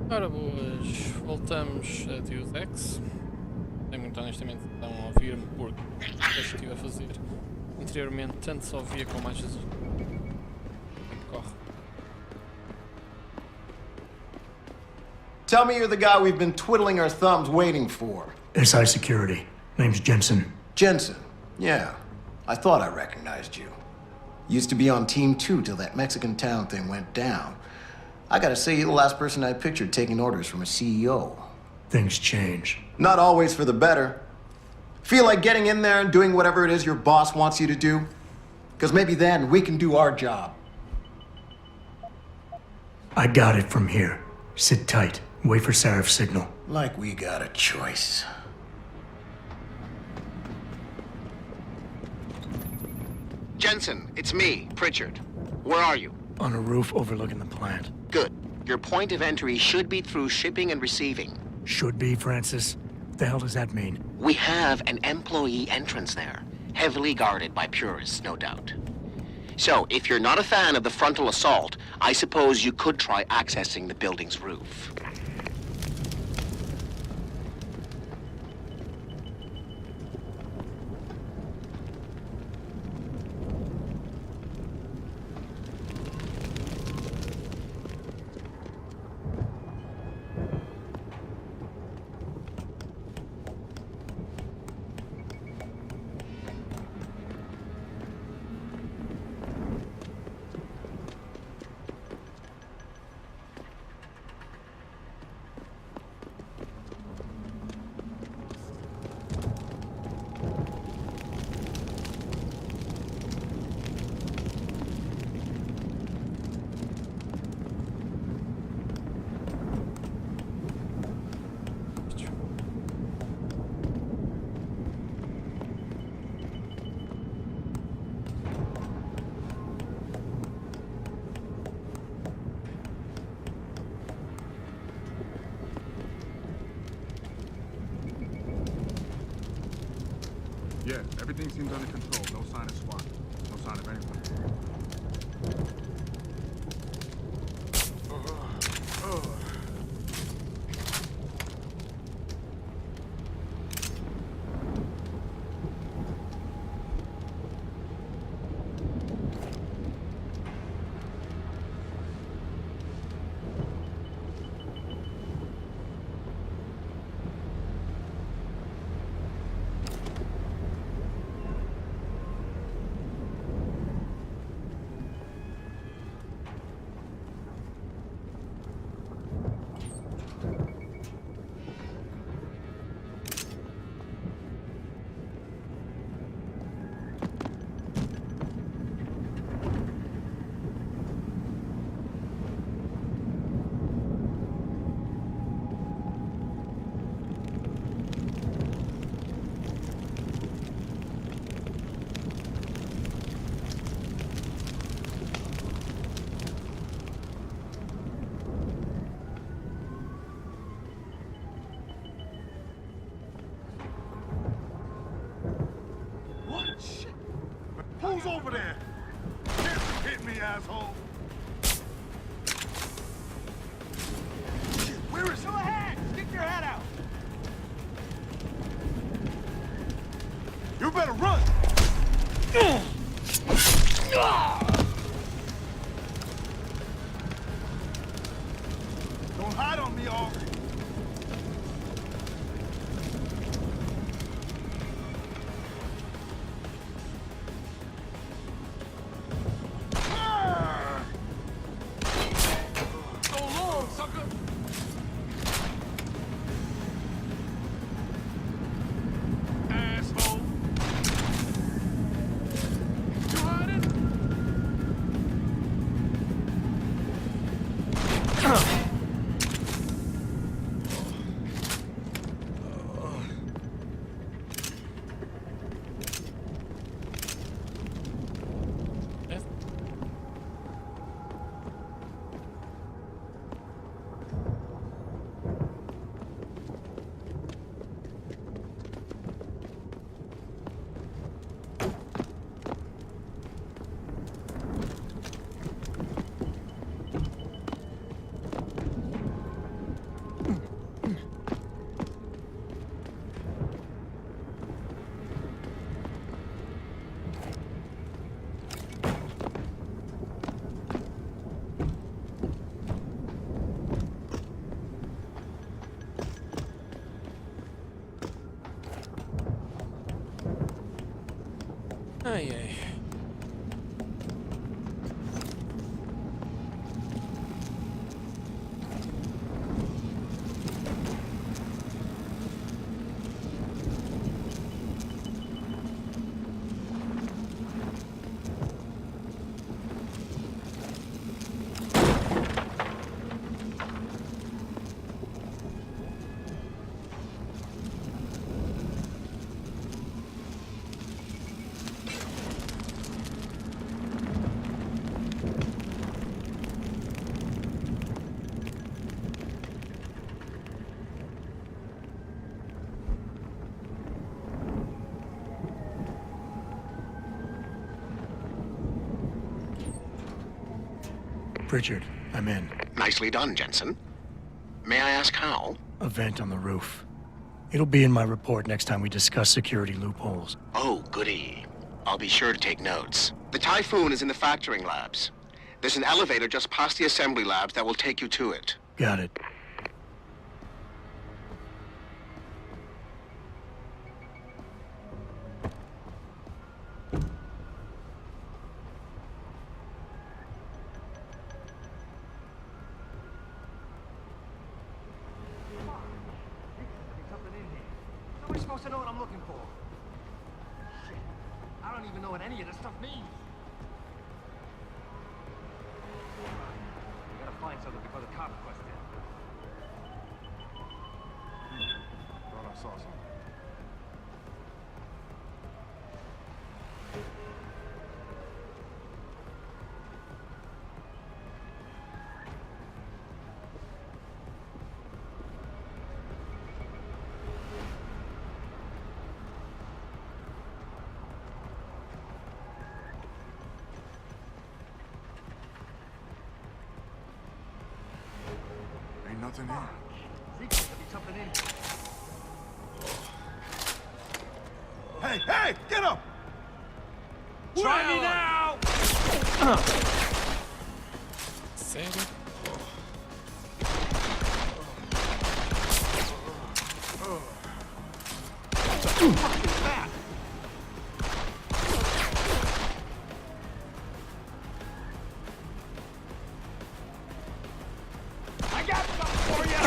Ora boas, voltamos a Deus Ex. Tem muito honestamente estão a ouvir-me porque o que estive a fazer anteriormente tanto só via com mais Jesus. Corre. Tell me you're the guy we've been twiddling our thumbs waiting for. SI Security. Name's Jensen. Jensen. Yeah. I thought I recognized you. Used to be on Team 2 till that Mexican town thing went down. I gotta say, you're the last person I pictured taking orders from a CEO. Things change. Not always for the better. Feel like getting in there and doing whatever it is your boss wants you to do? Because maybe then we can do our job. I got it from here. Sit tight. Wait for Sarif's signal. Like we got a choice. Jensen, it's me, Pritchard. Where are you? On a roof overlooking the plant. Good. Your point of entry should be through shipping and receiving. Should be, Francis. What the hell does that mean? We have an employee entrance there, heavily guarded by purists, no doubt. So, if you're not a fan of the frontal assault, I suppose you could try accessing the building's roof. Yeah, everything seems under control. No sign of SWAT. No sign of anything. Who's over there? Hit me, asshole! Shit, where is he? Go ahead! Stick your head out! You better run! Don't hide on me, all. Ai ai. Pritchard, I'm in. Nicely done, Jensen. May I ask how? A vent on the roof. It'll be in my report next time we discuss security loopholes. Oh, goody. I'll be sure to take notes. The Typhoon is in the factoring labs. There's an elevator just past the assembly labs that will take you to it. Got it. Nobody's supposed to know what I'm looking for. Shit. I don't even know what any of this stuff means. We gotta find something before the cops bust in. Thought I saw something. Ain't nothing here. Zeke's gonna be jumping in. Hey, hey, get up! Try me now! Sério? I got something for you!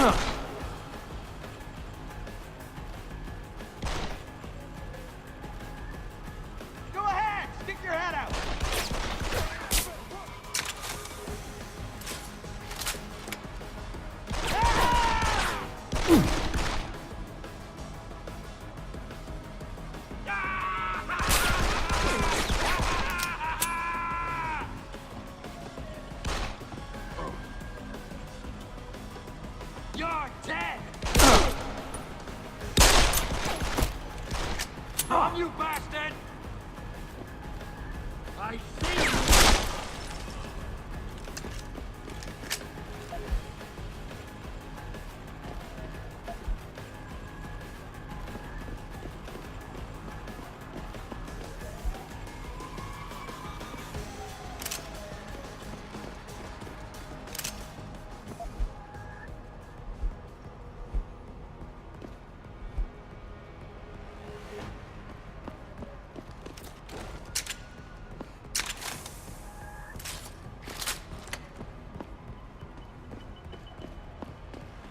Go ahead! Stick your head out! You're dead! Run, you bastard! I see you!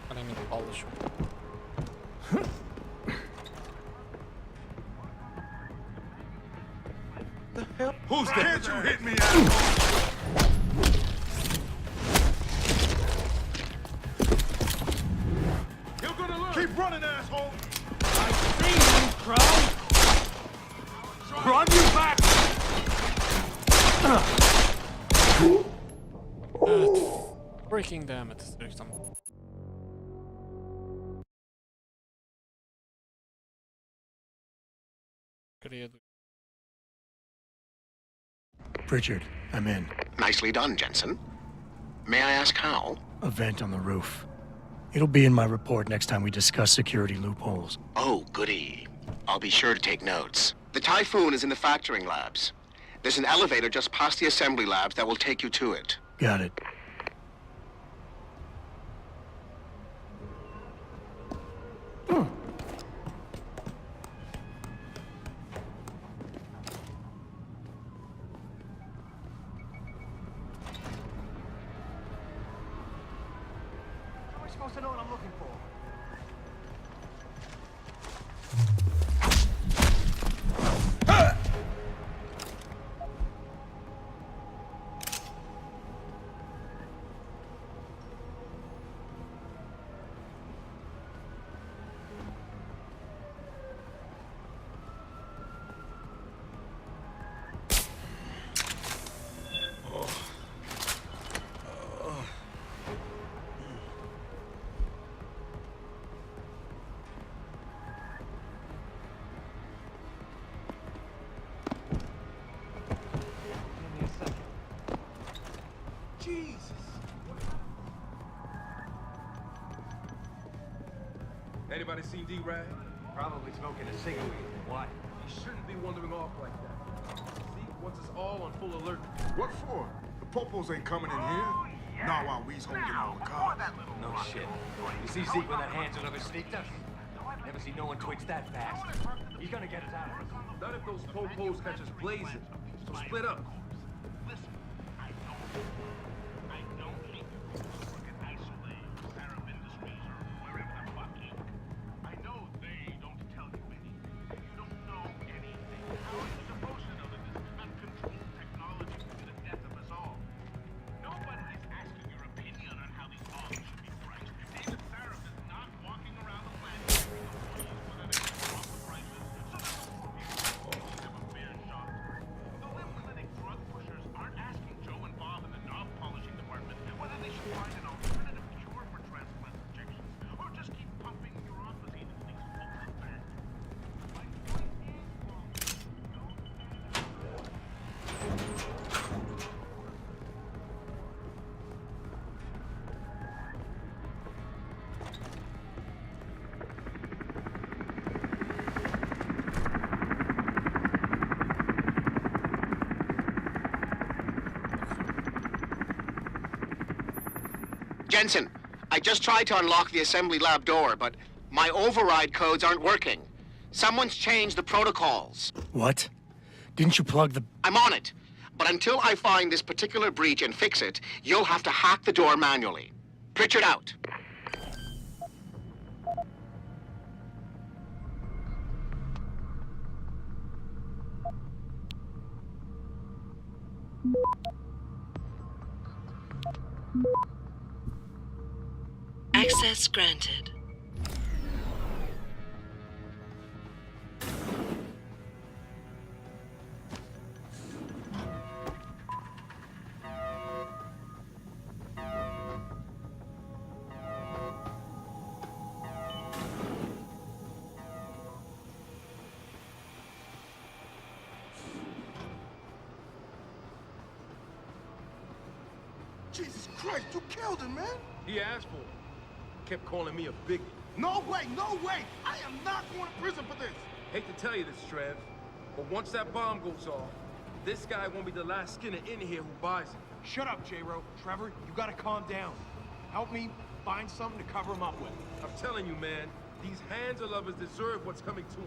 Para mim, bolas. Who's there? Can't you hit me, asshole? You're gonna learn. Keep running, asshole. I see you, Crow! Run, you back! Breaking damage. Liksom. Credo. Pritchard, I'm in. Nicely done, Jensen. May I ask how? A vent on the roof. It'll be in my report next time we discuss security loopholes. Oh, goody. I'll be sure to take notes. The Typhoon is in the factoring labs. There's an elevator just past the assembly labs that will take you to it. Got it. supposed to know what I'm looking for? Jesus! Anybody seen D-Rag? Probably smoking a cigarette. Why? He shouldn't be wandering off like that. See, wants us all on full alert. What for? The popos ain't coming in here? Not while we's holding all the cards. No shit. You see Zeke when that Hansel ever sneaked us? Never seen no one twitch that fast. He's gonna get us out of here. Not if those popos catch us blazing. So split up. Jensen, I just tried to unlock the assembly lab door, but my override codes aren't working. Someone's changed the protocols. What? Didn't you plug the... I'm on it. But until I find this particular breach and fix it, you'll have to hack the door manually. Pritchard out. Access granted. Jesus Christ, you killed him, man! He asked for it. Kept calling me a biggie. No way, no way! I am not going to prison for this! Hate to tell you this, Trev, but once that bomb goes off, this guy won't be the last Skinner in here who buys it. Shut up, J-Ro. Trevor, you gotta calm down. Help me find something to cover him up with. I'm telling you, man, these Hansa lovers deserve what's coming to them.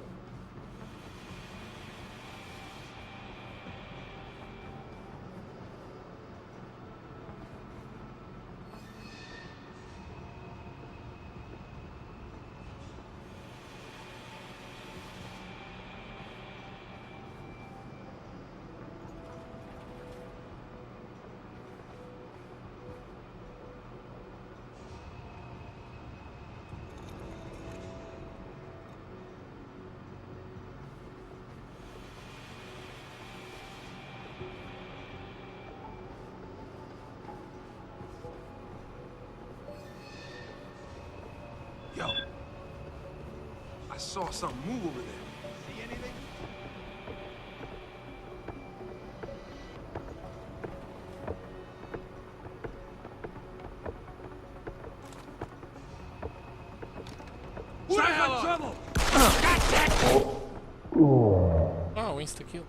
Yo, I saw something move over there. See anything? Trouble! Oh, insta-kill.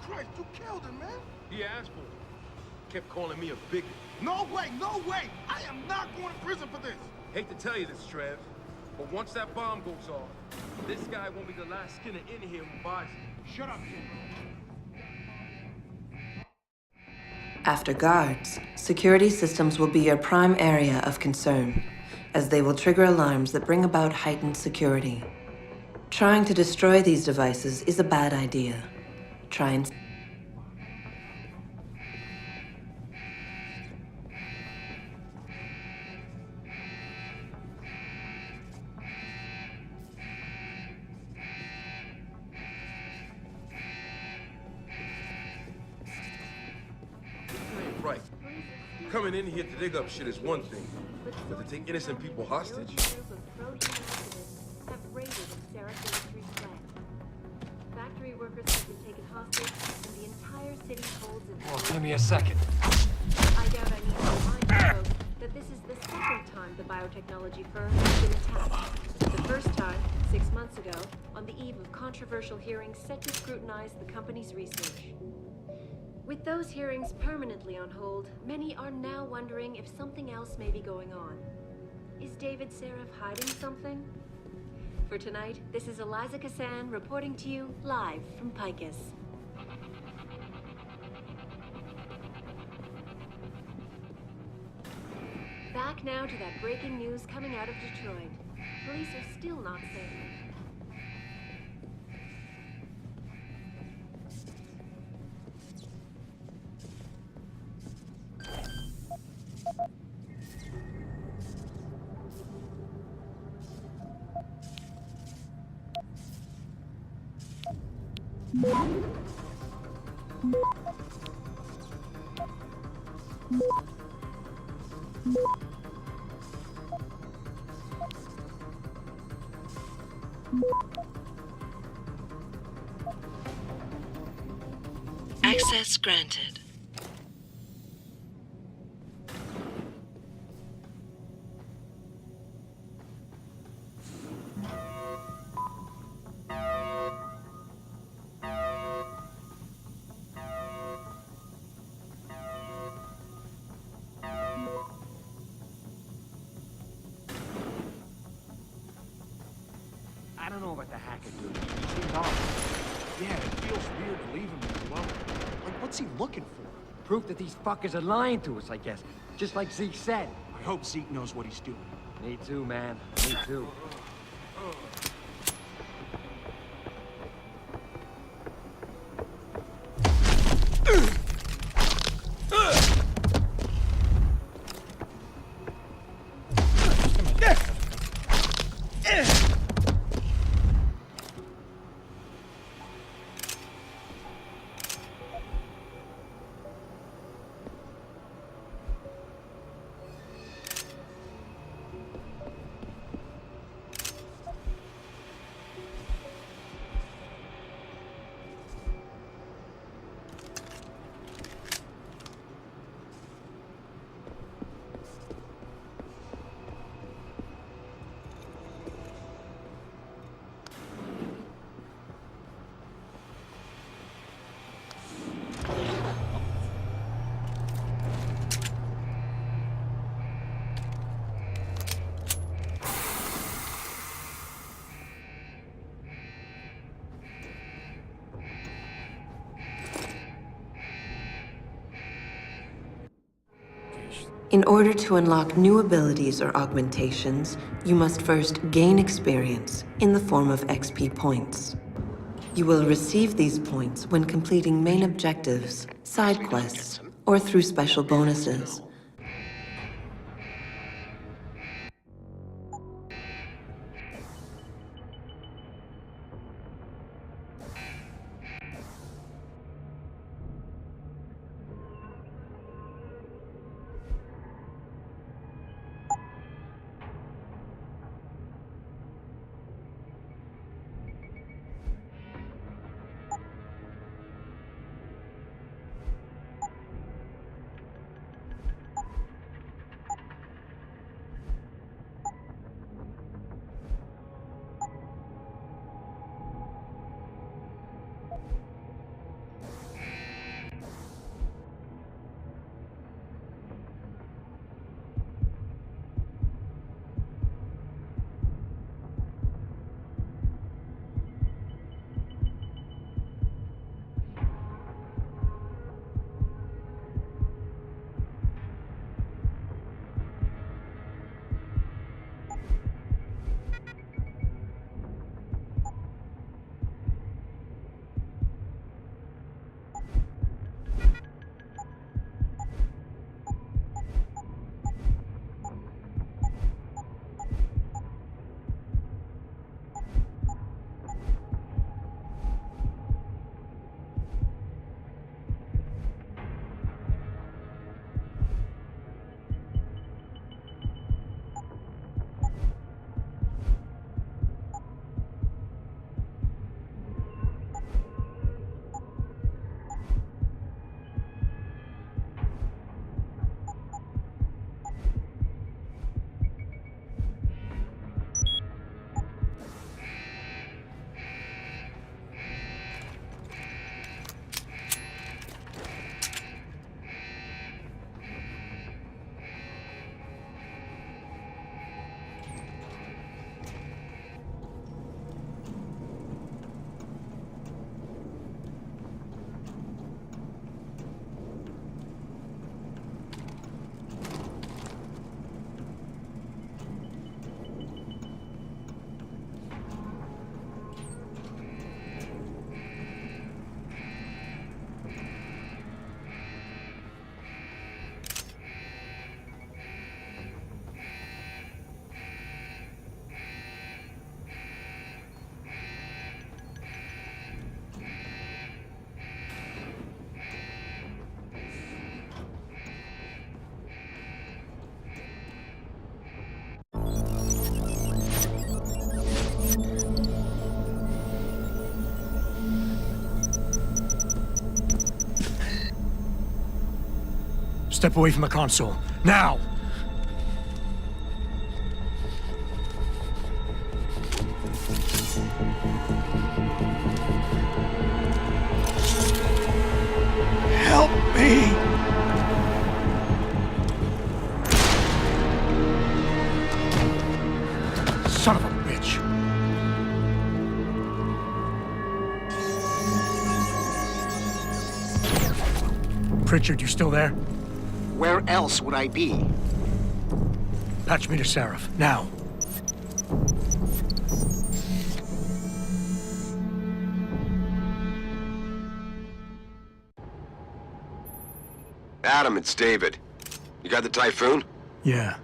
Christ, you killed him, man. He asked for it. Kept calling me a bigot. No way, no way. I am not going to prison for this. Hate to tell you this, Trev, but once that bomb goes off, this guy won't be the last skinner in here who buys it. Shut up, kid. After guards, security systems will be your prime area of concern, as they will trigger alarms that bring about heightened security. Trying to destroy these devices is a bad idea. Try and... That ain't right. Coming in here to dig up shit is one thing, but to take innocent people hostage? Have raided Sarah Industries plant. Factory workers have been taken hostage, and the entire city holds its... Oh, give me a second. I doubt I need to remind you folks that this is the second time the biotechnology firm has been attacked. The first time, 6 months ago, on the eve of controversial hearings set to scrutinize the company's research. With those hearings permanently on hold, many are now wondering if something else may be going on. Is David Seraph hiding something? For tonight, this is Eliza Kassan reporting to you live from Picus. Back now to that breaking news coming out of Detroit. Police are still not safe. Access granted. I don't know about the hacker, dude. He seems off. Yeah, it feels weird to leave him alone. Like, what's he looking for? Proof that these fuckers are lying to us, I guess. Just like Zeke said. I hope Zeke knows what he's doing. Me too, man. Me too. In order to unlock new abilities or augmentations, you must first gain experience in the form of XP points. You will receive these points when completing main objectives, side quests, or through special bonuses. Step away from the console. Now! Help me! Son of a bitch. Pritchard, you still there? Where else would I be? Patch me to Seraph, now. Adam, it's David. You got the Typhoon? Yeah,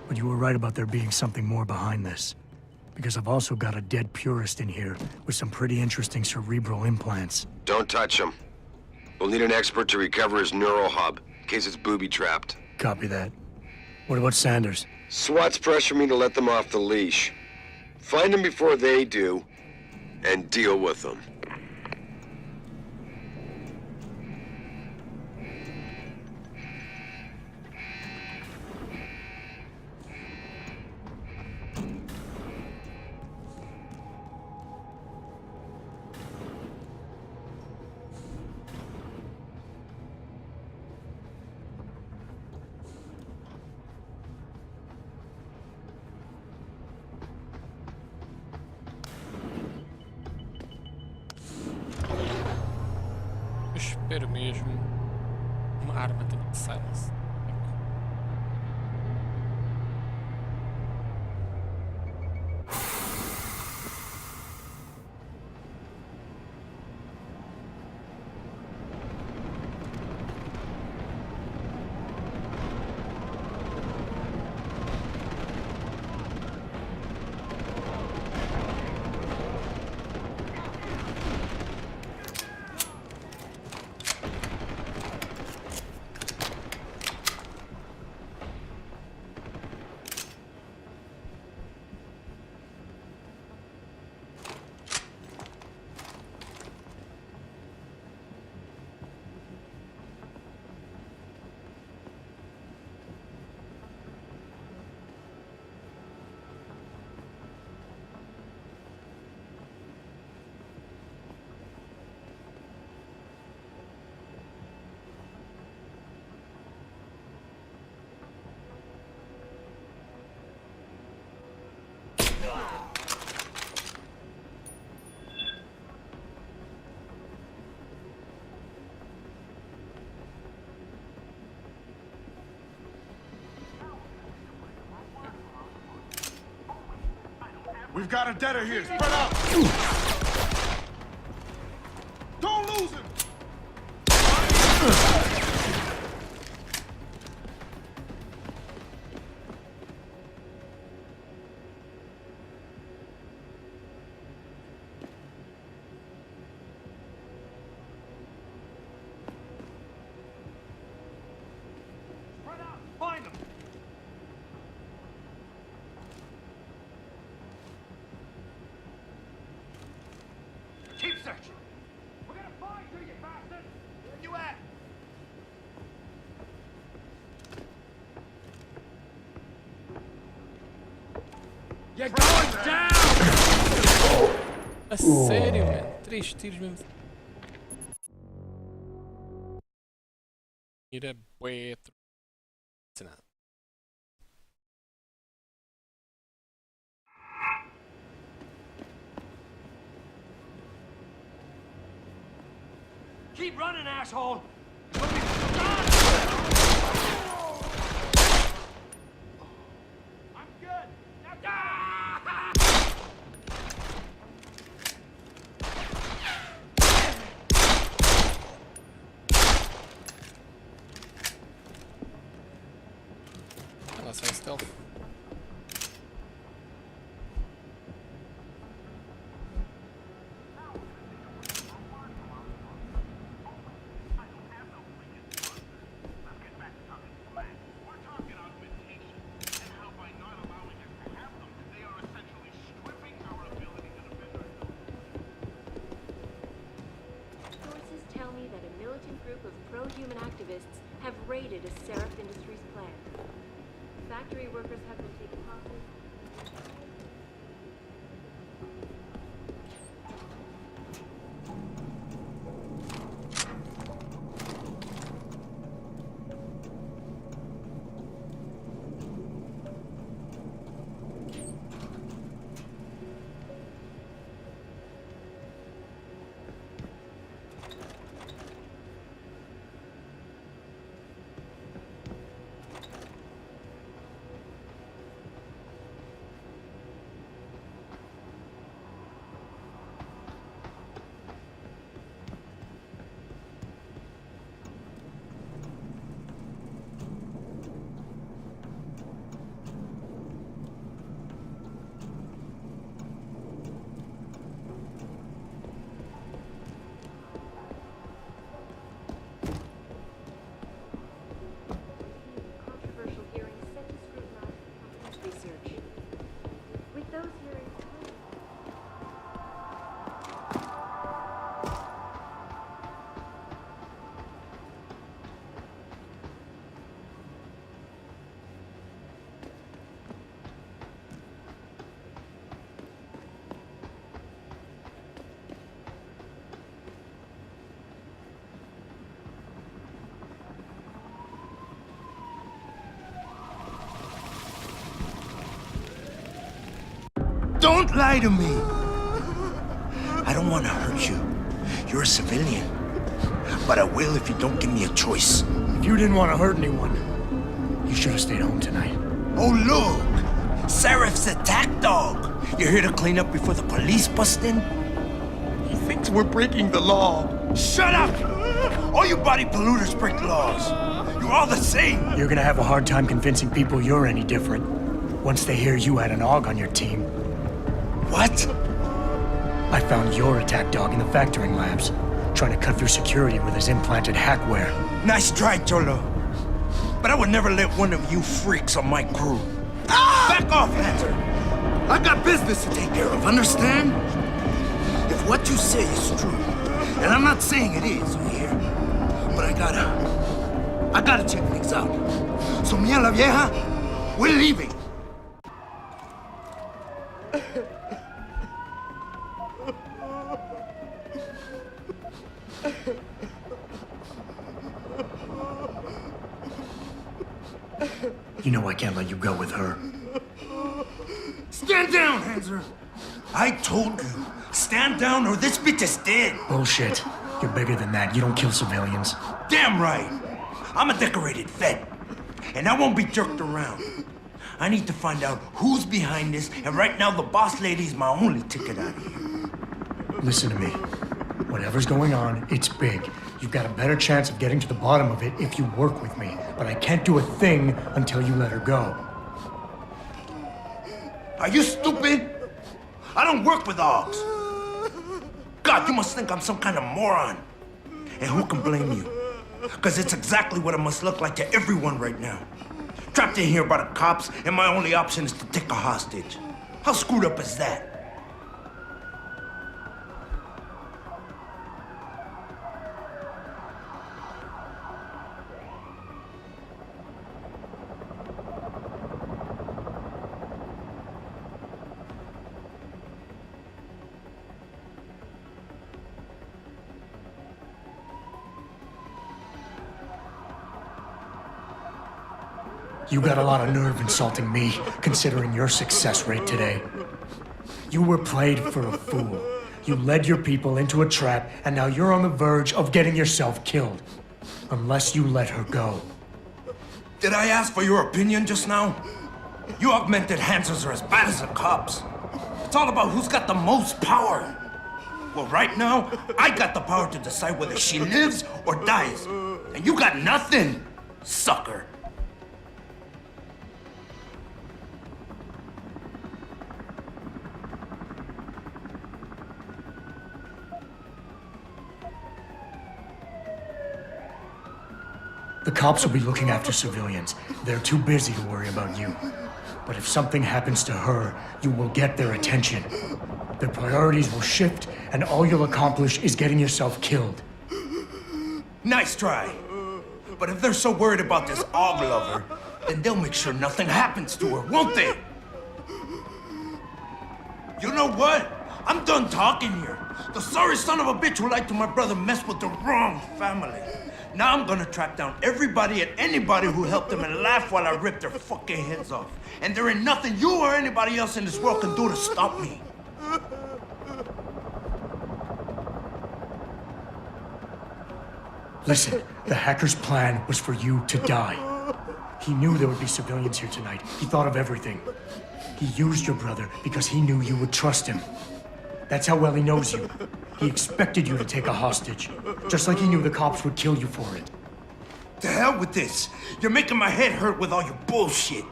but you were right about there being something more behind this. Because I've also got a dead purist in here with some pretty interesting cerebral implants. Don't touch him. We'll need an expert to recover his neural hub, in case it's booby-trapped. Copy that. What about Sanders? SWAT's pressure me to let them off the leash. Find them before they do, and deal with them. Eu espero mesmo uma arma de silence. We've got a debtor here. Spread out. Don't lose him. Spread out! Find them! Keep searching! We're gonna find you, you bastard! Where you at? You're going down! A sério, mano. 3 tiros mesmo. Mira, bué. Nada. Keep running, asshole! I'm good! Ela sai stealth. militant group of pro-human activists have raided a Seraph Industries plant. Factory workers have been taken hostage. Controversial hearings set to scrutinize the company's research. With those hearings... Don't lie to me! I don't want to hurt you. You're a civilian. But I will if you don't give me a choice. If you didn't want to hurt anyone, you should have stayed home tonight. Oh, look! Seraph's attack dog! You're here to clean up before the police bust in? He thinks we're breaking the law. Shut up! All you body polluters break laws. You're all the same. You're gonna have a hard time convincing people you're any different once they hear you had an AUG on your team. What? I found your attack dog in the factoring labs, trying to cut through security with his implanted hackware. Nice try, Cholo. But I would never let one of you freaks on my crew. Ah! Back off, Hunter! I got business to take care of, understand? If what you say is true, and I'm not saying it is here, but I gotta check things out. So me and la vieja, we're leaving. You know I can't let you go with her. Stand down, Hanser! I told you, stand down or this bitch is dead. Bullshit. You're bigger than that. You don't kill civilians. Damn right. I'm a decorated vet, and I won't be jerked around. I need to find out who's behind this, and right now the boss lady's my only ticket out of here. Listen to me. Whatever's going on, it's big. You've got a better chance of getting to the bottom of it if you work with me. But I can't do a thing until you let her go. Are you stupid? I don't work with dogs. God, you must think I'm some kind of moron. And who can blame you? Because it's exactly what it must look like to everyone right now. Trapped in here by the cops, and my only option is to take a hostage. How screwed up is that? You got a lot of nerve insulting me, considering your success rate today. You were played for a fool. You led your people into a trap, and now you're on the verge of getting yourself killed. Unless you let her go. Did I ask for your opinion just now? You augmented Hansers are as bad as the cops. It's all about who's got the most power. Well, right now, I got the power to decide whether she lives or dies. And you got nothing, sucker. The cops will be looking after civilians. They're too busy to worry about you. But if something happens to her, you will get their attention. Their priorities will shift, and all you'll accomplish is getting yourself killed. Nice try. But if they're so worried about this Og lover, then they'll make sure nothing happens to her, won't they? You know what? I'm done talking here. The sorry son of a bitch who lied to my brother messed with the wrong family. Now I'm gonna track down everybody and anybody who helped them and laugh while I rip their fucking heads off. And there ain't nothing you or anybody else in this world can do to stop me. Listen, the hacker's plan was for you to die. He knew there would be civilians here tonight. He thought of everything. He used your brother because he knew you would trust him. That's how well he knows you. He expected you to take a hostage, just like he knew the cops would kill you for it. To hell with this. You're making my head hurt with all your bullshit.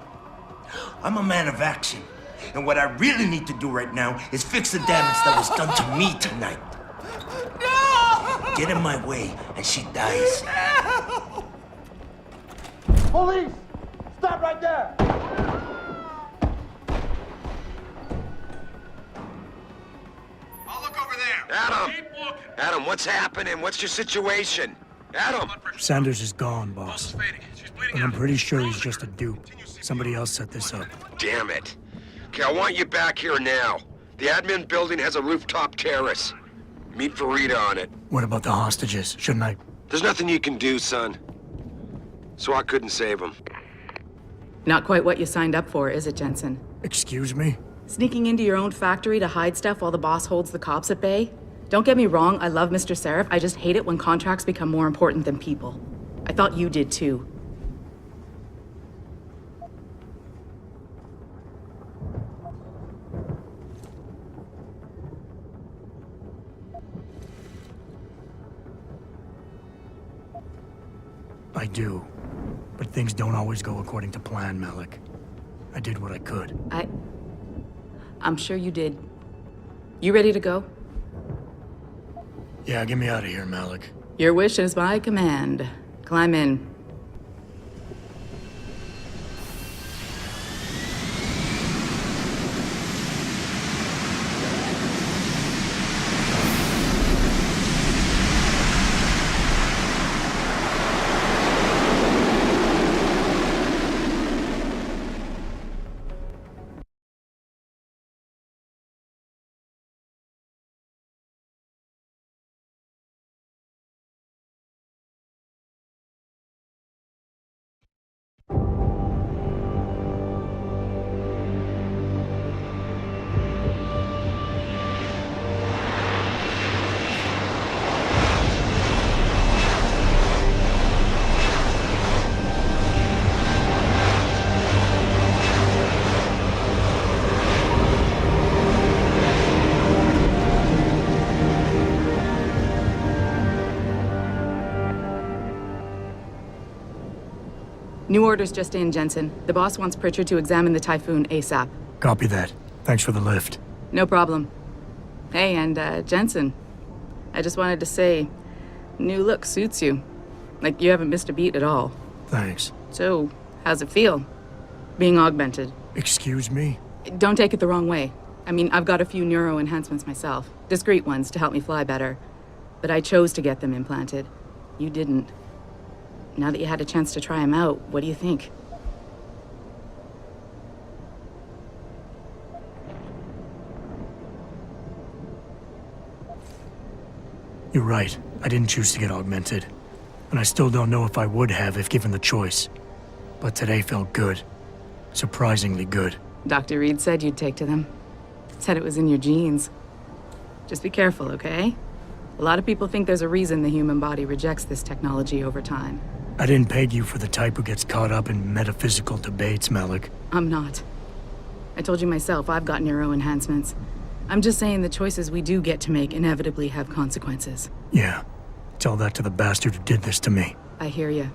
I'm a man of action. And what I really need to do right now is fix the damage that was done to me tonight. No! Get in my way, and she dies. Police! Stop right there! I'll look over there. Adam! Adam, what's happening? What's your situation? Adam! Sanders is gone, boss. And I'm pretty sure he's just a dupe. Somebody else set this up. Damn it. Okay, I want you back here now. The admin building has a rooftop terrace. Meet Farida on it. What about the hostages? Shouldn't I? There's nothing you can do, son. So I couldn't save them. Not quite what you signed up for, is it, Jensen? Excuse me? Sneaking into your own factory to hide stuff while the boss holds the cops at bay? Don't get me wrong, I love Mr. Seraph. I just hate it when contracts become more important than people. I thought you did too. I do. But things don't always go according to plan, Malik. I did what I could. I'm sure you did. You ready to go? Yeah, get me out of here, Malik. Your wish is my command. Climb in. New orders just in, Jensen. The boss wants Pritchard to examine the Typhoon ASAP. Copy that. Thanks for the lift. No problem. Hey, and Jensen, I just wanted to say, new look suits you. Like you haven't missed a beat at all. Thanks. So, how's it feel? Being augmented? Excuse me? Don't take it the wrong way. I mean, I've got a few neuro enhancements myself. Discreet ones to help me fly better. But I chose to get them implanted. You didn't. Now that you had a chance to try them out, what do you think? You're right. I didn't choose to get augmented. And I still don't know if I would have if given the choice. But today felt good. Surprisingly good. Dr. Reed said you'd take to them. Said it was in your genes. Just be careful, okay? A lot of people think there's a reason the human body rejects this technology over time. I didn't peg you for the type who gets caught up in metaphysical debates, Malik. I'm not. I told you myself, I've got neuro enhancements. I'm just saying the choices we do get to make inevitably have consequences. Yeah. Tell that to the bastard who did this to me. I hear you.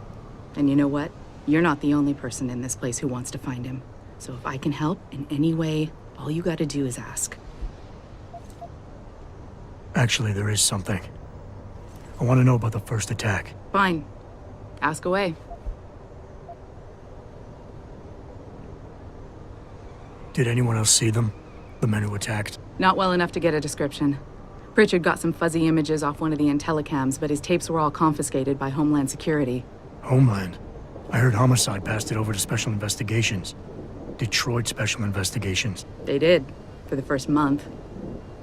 And you know what? You're not the only person in this place who wants to find him. So if I can help in any way, all you gotta do is ask. Actually, there is something. I want to know about the first attack. Fine. Ask away. Did anyone else see them? The men who attacked? Not well enough to get a description. Pritchard got some fuzzy images off one of the Intellicams, but his tapes were all confiscated by Homeland Security. Homeland? I heard Homicide passed it over to Special Investigations. Detroit Special Investigations. They did, for the first month.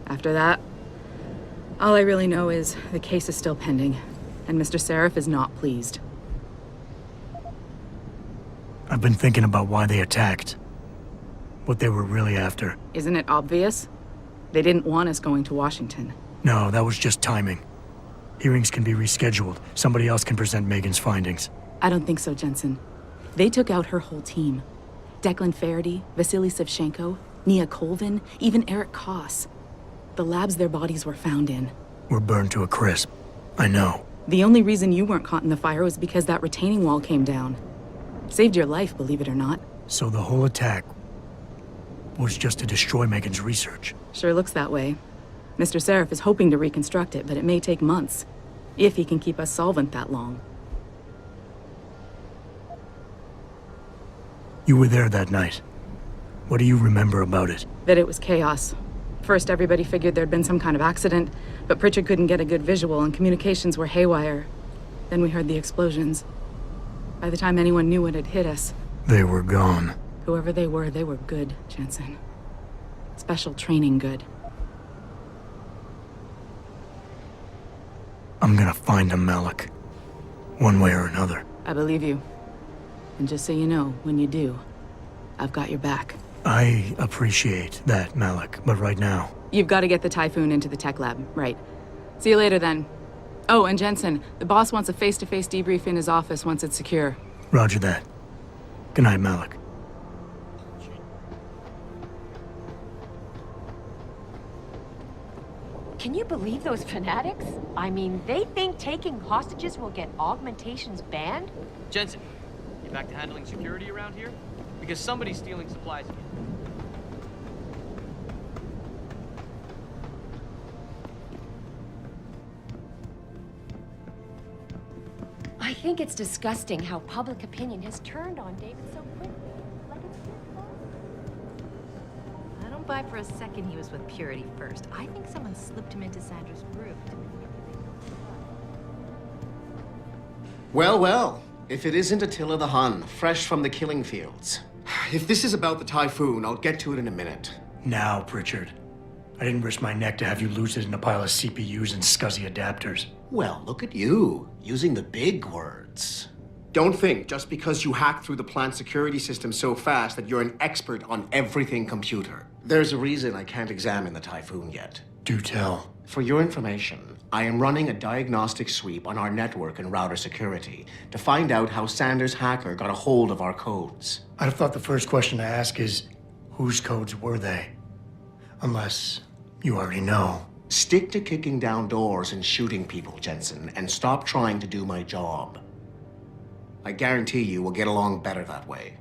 After that, all I really know is the case is still pending, and Mr. Seraph is not pleased. I've been thinking about why they attacked. What they were really after. Isn't it obvious? They didn't want us going to Washington. No, that was just timing. Hearings can be rescheduled. Somebody else can present Megan's findings. I don't think so, Jensen. They took out her whole team. Declan Faraday, Vasily Savchenko, Nia Colvin, even Eric Koss. The labs their bodies were found in. We're burned to a crisp. I know. The only reason you weren't caught in the fire was because that retaining wall came down. Saved your life, believe it or not. So the whole attack was just to destroy Megan's research. Sure looks that way. Mr. Seraph is hoping to reconstruct it, but it may take months. If he can keep us solvent that long. You were there that night. What do you remember about it? That it was chaos. First, everybody figured there'd been some kind of accident, but Pritchard couldn't get a good visual and communications were haywire. Then we heard the explosions. By the time anyone knew what had hit us... They were gone. Whoever they were good, Jensen. Special training good. I'm gonna find him, Malik. One way or another. I believe you. And just so you know, when you do, I've got your back. I appreciate that, Malik, but right now... You've got to get the Typhoon into the tech lab, right. See you later, then. Oh, and Jensen, the boss wants a face-to-face debrief in his office once it's secure. Roger that. Good night, Malik. Can you believe those fanatics? I mean, they think taking hostages will get augmentations banned? Jensen, you back to handling security around here? Because somebody's stealing supplies again. I think it's disgusting how public opinion has turned on David so quickly. Like it's his fault. I don't buy for a second he was with Purity first. I think someone slipped him into Sandra's group to manipulate him. Well, well. If it isn't Attila the Hun, fresh from the killing fields. If this is about the Typhoon, I'll get to it in a minute. Now, Pritchard. I didn't risk my neck to have you lose it in a pile of CPUs and scuzzy adapters. Well, look at you, using the big words. Don't think just because you hacked through the plant security system so fast that you're an expert on everything computer. There's a reason I can't examine the Typhoon yet. Do tell. For your information, I am running a diagnostic sweep on our network and router security to find out how Sanders' hacker got a hold of our codes. I'd have thought the first question to ask is, whose codes were they? Unless you already know. Stick to kicking down doors and shooting people, Jensen, and stop trying to do my job. I guarantee you we'll get along better that way.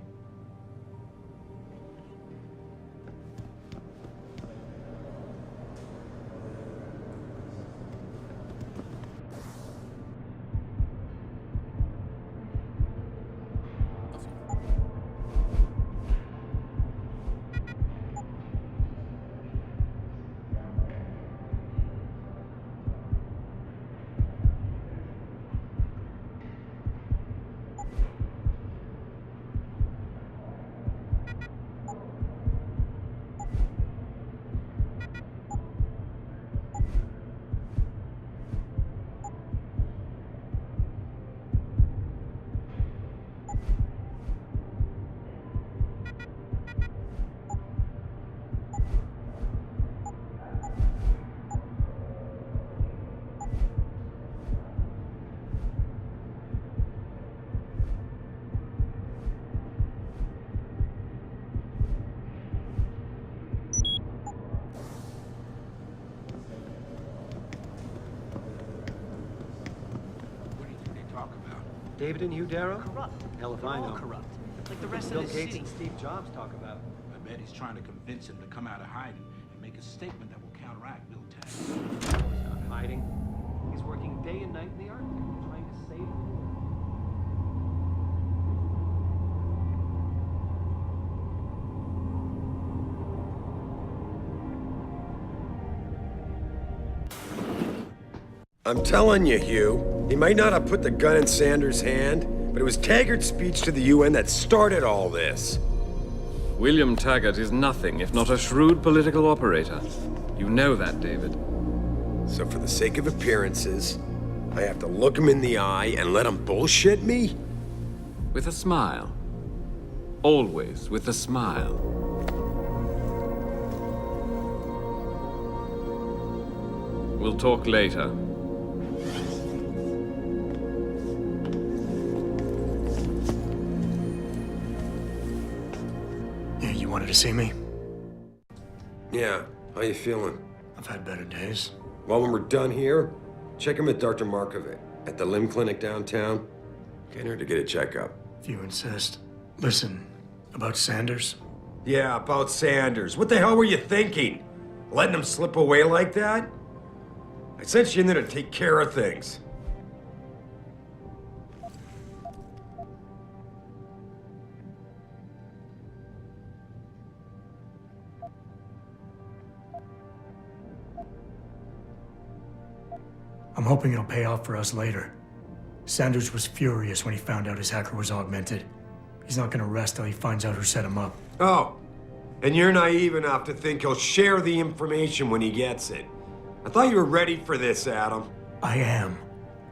David and you, Darrow? Corrupt. Hell if They're I all know. corrupt. Like the rest Bill of the Gates city. and Steve Jobs talk about. I bet he's trying to convince him to come out of hiding and make a statement that will counteract Bill Tech. He's not hiding. He's working day and night in the Arctic, trying to save the world. I'm telling you, Hugh, he might not have put the gun in Sanders' hand, but it was Taggart's speech to the UN that started all this. William Taggart is nothing if not a shrewd political operator. You know that, David. So for the sake of appearances, I have to look him in the eye and let him bullshit me? With a smile. Always with a smile. We'll talk later. Yeah, you wanted to see me? Yeah, how you feeling? I've had better days. Well, when we're done here, check him with Dr. Markovic at the limb clinic downtown. Get her to get a checkup. If you insist. Listen, about Sanders? Yeah, about Sanders. What the hell were you thinking? Letting him slip away like that? I sent you in there to take care of things. I'm hoping it'll pay off for us later. Sanders was furious when he found out his hacker was augmented. He's not gonna rest till he finds out who set him up. Oh, and you're naive enough to think he'll share the information when he gets it. I thought you were ready for this, Adam. I am.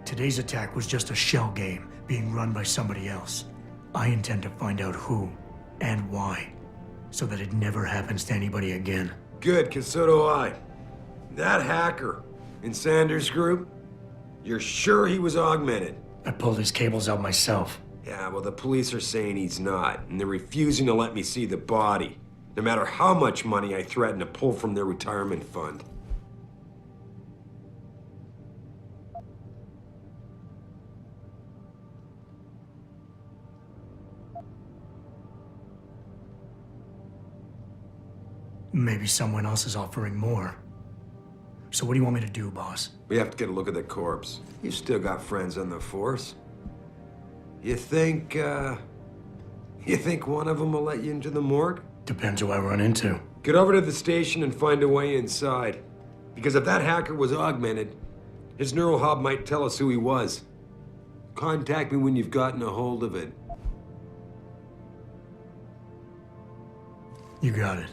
Today's attack was just a shell game being run by somebody else. I intend to find out who and why, so that it never happens to anybody again. Good, because so do I. That hacker in Sanders' group, you're sure he was augmented? I pulled his cables out myself. Yeah, well, the police are saying he's not, and they're refusing to let me see the body, no matter how much money I threaten to pull from their retirement fund. Maybe someone else is offering more. So what do you want me to do, boss? We have to get a look at the corpse. You've still got friends on the force. You think one of them will let you into the morgue? Depends who I run into. Get over to the station and find a way inside. Because if that hacker was augmented, his neural hub might tell us who he was. Contact me when you've gotten a hold of it. You got it.